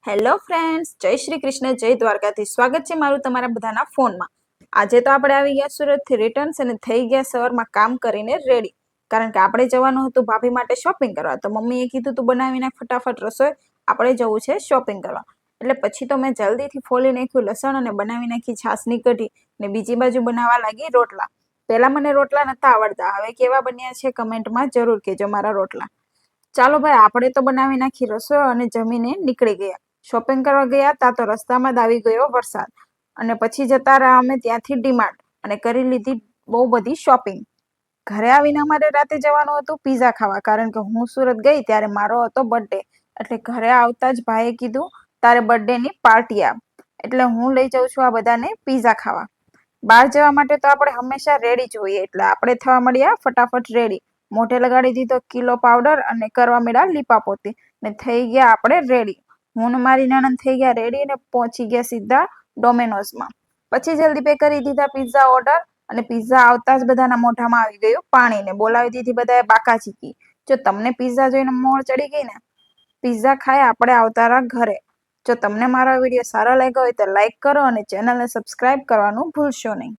Hello friends, જય શ્રી કૃષ્ણ, જય દ્વારકાથી સ્વાગત છે મારું તમારા બધાના ફોનમાં। આજે તો આપણે આવી ગયા સુરતથી રિટર્ન્સ અને થઈ ગયા સવારમાં કામ કરીને રેડી, કારણ કે આપણે જવાનું હતું ભાભી માટે શોપિંગ કરવા। તો મમ્મીએ કીધું તું બનાવી નાખ ફટાફટ રસોઈ, આપણે જવું છે શોપિંગ કરવા। એટલે પછી તો મેં જલ્દીથી ફોલી નાખ્યું લસણ અને બનાવી નાખી છાશની કઢી ને બીજી બાજુ બનાવવા લાગી રોટલા। પહેલા મને રોટલા નહોતા આવડતા, હવે કેવા બન્યા છે કમેન્ટમાં જરૂર કહેજો મારા રોટલા। ચાલો ભાઈ, આપણે તો બનાવી નાખી રસોઈ અને જમીને નીકળી ગયા। શોપિંગ કરવા ગયા તા તો રસ્તામાં જ આવી ગયો વરસાદ અને પછી જતા રહ્યા અમે ત્યાંથી ડીમાર્ટ અને કરી લીધી બહુ બધી શોપિંગ। ઘરે આવીને અમારે રાતે જવાનું હતું પીઝા ખાવા, કારણ કે હું સુરત ગઈ ત્યારે મારો હતો બર્થડે। એટલે ઘરે આવતા જ ભાઈએ કીધું તારે બર્થડેની પાર્ટી આપ, એટલે હું લઈ જાઉં છું આ બધાને પીઝા ખાવા। બહાર જવા માટે તો આપણે હંમેશા રેડી જ હોઈએ, એટલે આપણે થવા મળ્યા ફટાફટ રેડી। મોઢે લગાડી દીધો કિલો પાવડર અને કરવા મળ્યા લીપાપોતી ને થઈ ગયા આપણે રેડી। હું ને મારી નણંદ થઈ ગયા રેડી ને પહોંચી ગયા સીધા ડોમિનોઝમાં। પછી જલ્દી પે કરી દીધા પિઝા ઓર્ડર અને પિઝા આવતા જ બધાના મોઢામાં આવી ગયું પાણી ને બોલાવી દીધી બધાએ બાકાચીકી। જો તમને પિઝા જોઈને મોળ ચડી ગઈ ને, પિઝા ખાઈ આપણે આવતા રહ્યા ઘરે। જો તમને મારો વિડીયો સારો લાગ્યો હોય તો લાઈક કરો અને ચેનલને સબસ્ક્રાઇબ કરવાનું ભૂલશો નહીં।